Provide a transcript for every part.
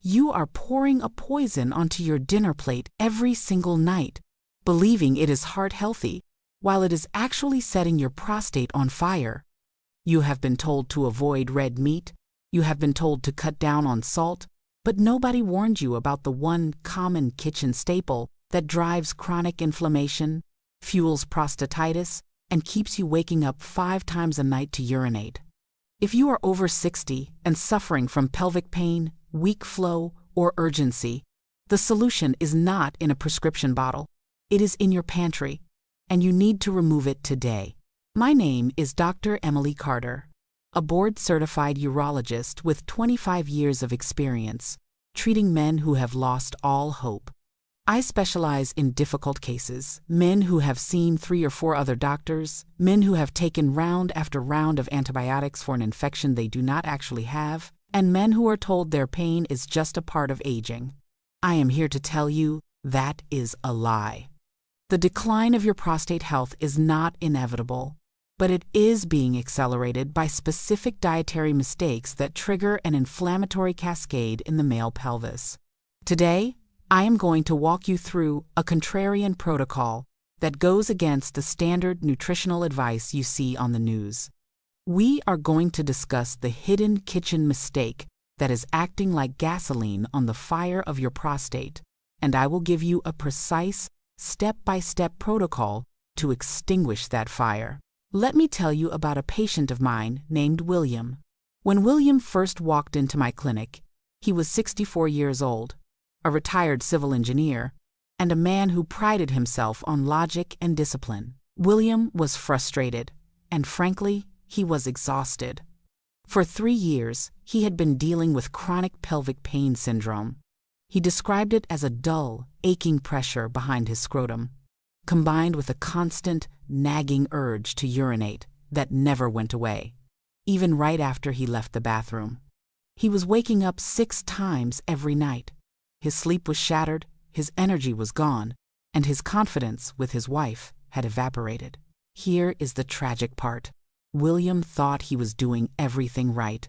You are pouring a poison onto your dinner plate every single night, believing it is heart-healthy, while it is actually setting your prostate on fire. You have been told to avoid red meat, you have been told to cut down on salt, but nobody warned you about the one common kitchen staple that drives chronic inflammation, fuels prostatitis, and keeps you waking up 5 times a night to urinate. If you are over 60 and suffering from pelvic pain, weak flow, or urgency, the solution is not in a prescription bottle. It is in your pantry, and you need to remove it today. My name is Dr. Emily Carter, a board-certified urologist with 25 years of experience treating men who have lost all hope. I specialize in difficult cases, men who have seen 3 or 4 other doctors, men who have taken round after round of antibiotics for an infection they do not actually have, and men who are told their pain is just a part of aging. I am here to tell you that is a lie. The decline of your prostate health is not inevitable, but it is being accelerated by specific dietary mistakes that trigger an inflammatory cascade in the male pelvis. Today, I am going to walk you through a contrarian protocol that goes against the standard nutritional advice you see on the news. We are going to discuss the hidden kitchen mistake that is acting like gasoline on the fire of your prostate, and I will give you a precise, step-by-step protocol to extinguish that fire. Let me tell you about a patient of mine named William. When William first walked into my clinic, he was 64 years old, a retired civil engineer, and a man who prided himself on logic and discipline. William was frustrated, and frankly, he was exhausted. For 3 years, he had been dealing with chronic pelvic pain syndrome. He described it as a dull, aching pressure behind his scrotum, combined with a constant, nagging urge to urinate that never went away, even right after he left the bathroom. He was waking up 6 times every night. His sleep was shattered, his energy was gone, and his confidence with his wife had evaporated. Here is the tragic part. William thought he was doing everything right.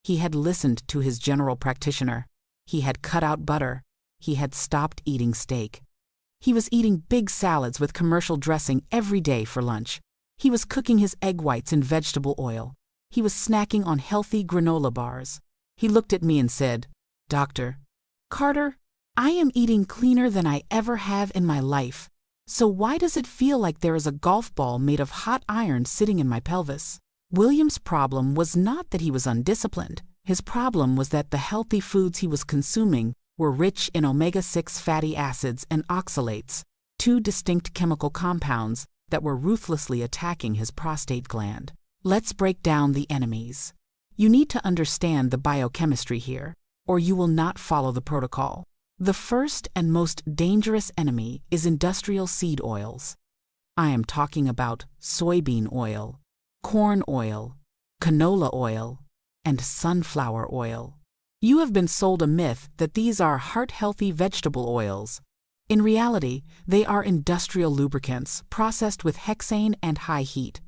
He had listened to his general practitioner. He had cut out butter. He had stopped eating steak. He was eating big salads with commercial dressing every day for lunch. He was cooking his egg whites in vegetable oil. He was snacking on healthy granola bars. He looked at me and said, "Dr. Carter, I am eating cleaner than I ever have in my life. So why does it feel like there is a golf ball made of hot iron sitting in my pelvis?" William's problem was not that he was undisciplined. His problem was that the healthy foods he was consuming were rich in omega-6 fatty acids and oxalates, 2 distinct chemical compounds that were ruthlessly attacking his prostate gland. Let's break down the enemies. You need to understand the biochemistry here, or you will not follow the protocol. The first and most dangerous enemy is industrial seed oils. I am talking about soybean oil, corn oil, canola oil, and sunflower oil. You have been sold a myth that these are heart-healthy vegetable oils. In reality, they are industrial lubricants processed with hexane and high heat.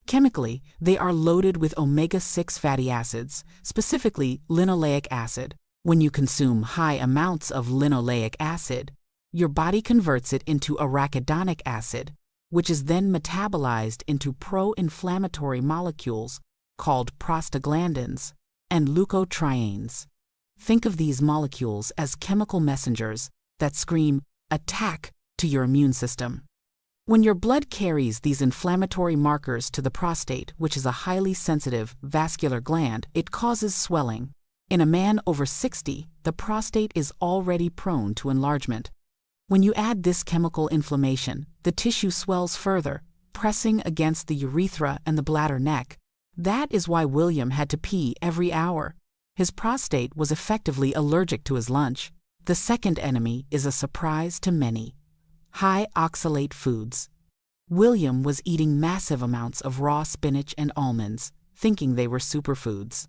Chemically, they are loaded with omega-6 fatty acids, specifically linoleic acid. When you consume high amounts of linoleic acid, your body converts it into arachidonic acid, which is then metabolized into pro-inflammatory molecules called prostaglandins and leukotrienes. Think of these molecules as chemical messengers that scream, "Attack," to your immune system. When your blood carries these inflammatory markers to the prostate, which is a highly sensitive vascular gland, it causes swelling. In a man over 60, the prostate is already prone to enlargement. When you add this chemical inflammation, the tissue swells further, pressing against the urethra and the bladder neck. That is why William had to pee every hour. His prostate was effectively allergic to his lunch. The second enemy is a surprise to many: high-oxalate foods. William was eating massive amounts of raw spinach and almonds, thinking they were superfoods.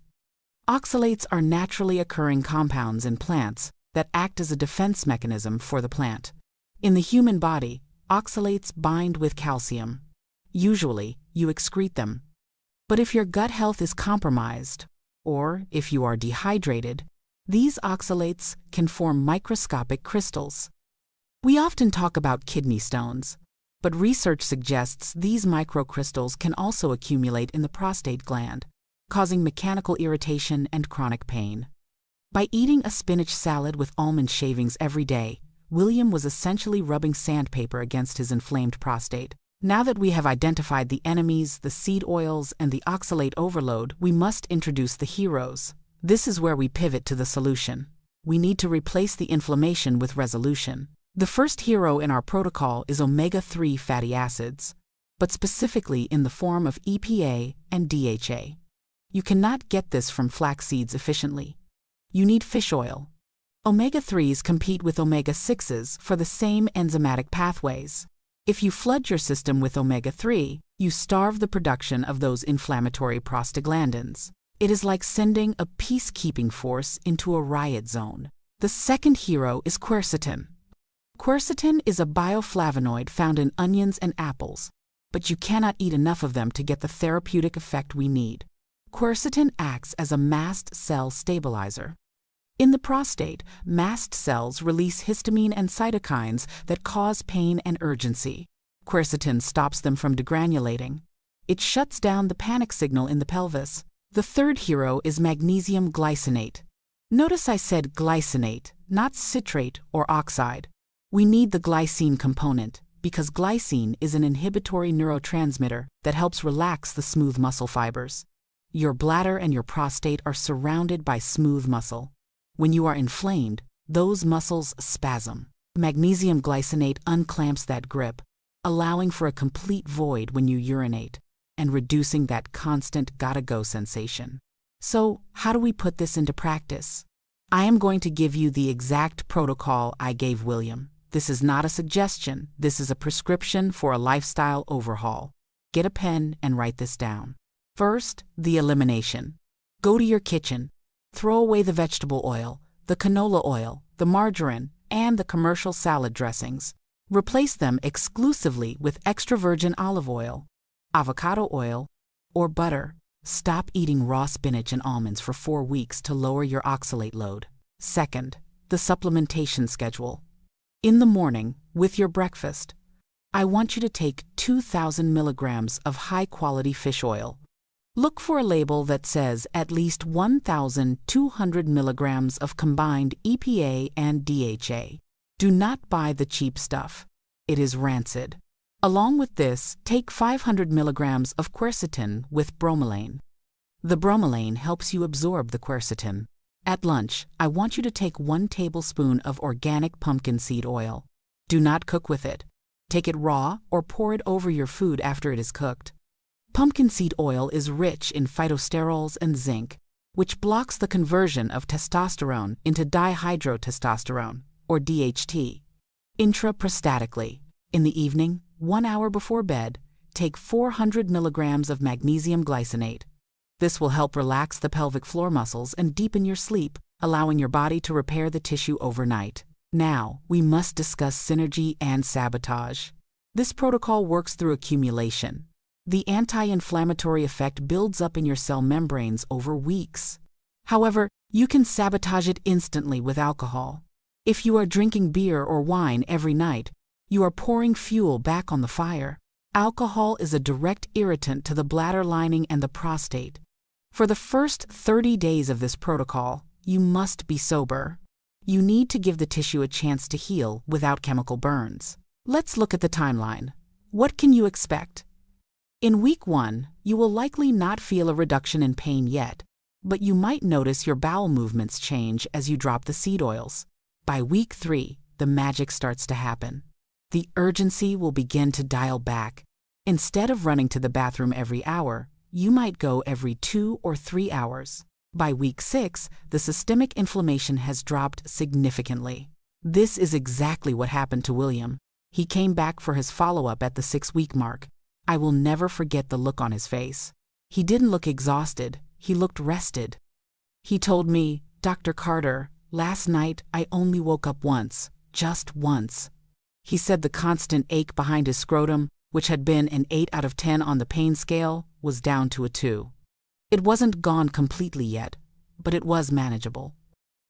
Oxalates are naturally occurring compounds in plants that act as a defense mechanism for the plant. In the human body, oxalates bind with calcium. Usually, you excrete them. But if your gut health is compromised, or if you are dehydrated, These oxalates can form microscopic crystals. We often talk about kidney stones, but research suggests these microcrystals can also accumulate in the prostate gland, causing mechanical irritation and chronic pain. By eating a spinach salad with almond shavings every day, William was essentially rubbing sandpaper against his inflamed prostate. Now that we have identified the enemies, the seed oils, and the oxalate overload, we must introduce the heroes. This is where we pivot to the solution. We need to replace the inflammation with resolution. The first hero in our protocol is omega-3 fatty acids, but specifically in the form of EPA and DHA. You cannot get this from flax seeds efficiently. You need fish oil. Omega-3s compete with omega-6s for the same enzymatic pathways. If you flood your system with omega-3, you starve the production of those inflammatory prostaglandins. It is like sending a peacekeeping force into a riot zone. The second hero is quercetin. Quercetin is a bioflavonoid found in onions and apples, but you cannot eat enough of them to get the therapeutic effect we need. Quercetin acts as a mast cell stabilizer. In the prostate, mast cells release histamine and cytokines that cause pain and urgency. Quercetin stops them from degranulating. It shuts down the panic signal in the pelvis. The third hero is magnesium glycinate. Notice I said glycinate, not citrate or oxide. We need the glycine component because glycine is an inhibitory neurotransmitter that helps relax the smooth muscle fibers. Your bladder and your prostate are surrounded by smooth muscle. When you are inflamed, those muscles spasm. Magnesium glycinate unclamps that grip, allowing for a complete void when you urinate, and reducing that constant gotta-go sensation. So, how do we put this into practice? I am going to give you the exact protocol I gave William. This is not a suggestion, this is a prescription for a lifestyle overhaul. Get a pen and write this down. First, the elimination. Go to your kitchen. Throw away the vegetable oil, the canola oil, the margarine, and the commercial salad dressings. Replace them exclusively with extra virgin olive oil, avocado oil, or butter. Stop eating raw spinach and almonds for 4 weeks to lower your oxalate load. Second, the supplementation schedule. In the morning, with your breakfast, I want you to take 2,000 milligrams of high-quality fish oil. Look for a label that says at least 1,200 milligrams of combined EPA and DHA. Do not buy the cheap stuff. It is rancid. Along with this, take 500 milligrams of quercetin with bromelain. The bromelain helps you absorb the quercetin. At lunch, I want you to take 1 tablespoon of organic pumpkin seed oil. Do not cook with it. Take it raw or pour it over your food after it is cooked. Pumpkin seed oil is rich in phytosterols and zinc, which blocks the conversion of testosterone into dihydrotestosterone, or DHT. Intraprostatically, in the evening, 1 hour before bed, take 400 milligrams of magnesium glycinate. This will help relax the pelvic floor muscles and deepen your sleep, allowing your body to repair the tissue overnight. Now, we must discuss synergy and sabotage. This protocol works through accumulation. The anti-inflammatory effect builds up in your cell membranes over weeks. However, you can sabotage it instantly with alcohol. If you are drinking beer or wine every night, you are pouring fuel back on the fire. Alcohol is a direct irritant to the bladder lining and the prostate. For the first 30 days of this protocol, you must be sober. You need to give the tissue a chance to heal without chemical burns. Let's look at the timeline. What can you expect? In week 1, you will likely not feel a reduction in pain yet, but you might notice your bowel movements change as you drop the seed oils. By week 3, the magic starts to happen. The urgency will begin to dial back. Instead of running to the bathroom every hour, you might go every 2 or 3 hours. By week 6, the systemic inflammation has dropped significantly. This is exactly what happened to William. He came back for his follow-up at the 6-week mark. I will never forget the look on his face. He didn't look exhausted, he looked rested. He told me, "Dr. Carter, last night I only woke up once, just once." He said the constant ache behind his scrotum, which had been an 8 out of 10 on the pain scale, was down to a 2. It wasn't gone completely yet, but it was manageable.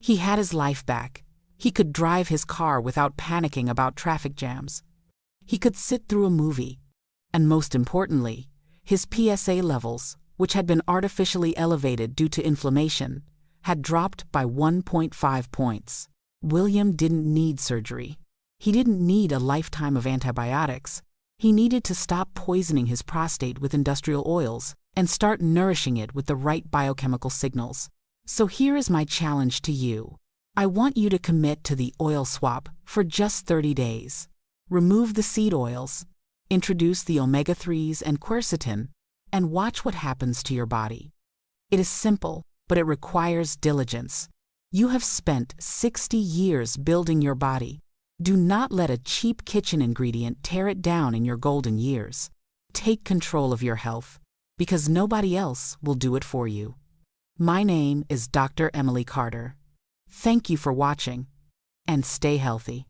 He had his life back. He could drive his car without panicking about traffic jams. He could sit through a movie. And most importantly, his PSA levels, which had been artificially elevated due to inflammation, had dropped by 1.5 points. William didn't need surgery. He didn't need a lifetime of antibiotics. He needed to stop poisoning his prostate with industrial oils and start nourishing it with the right biochemical signals. So here is my challenge to you. I want you to commit to the oil swap for just 30 days. Remove the seed oils, introduce the omega-3s and quercetin, and watch what happens to your body. It is simple, but it requires diligence. You have spent 60 years building your body. Do not let a cheap kitchen ingredient tear it down in your golden years. Take control of your health, because nobody else will do it for you. My name is Dr. Emily Carter. Thank you for watching, and stay healthy.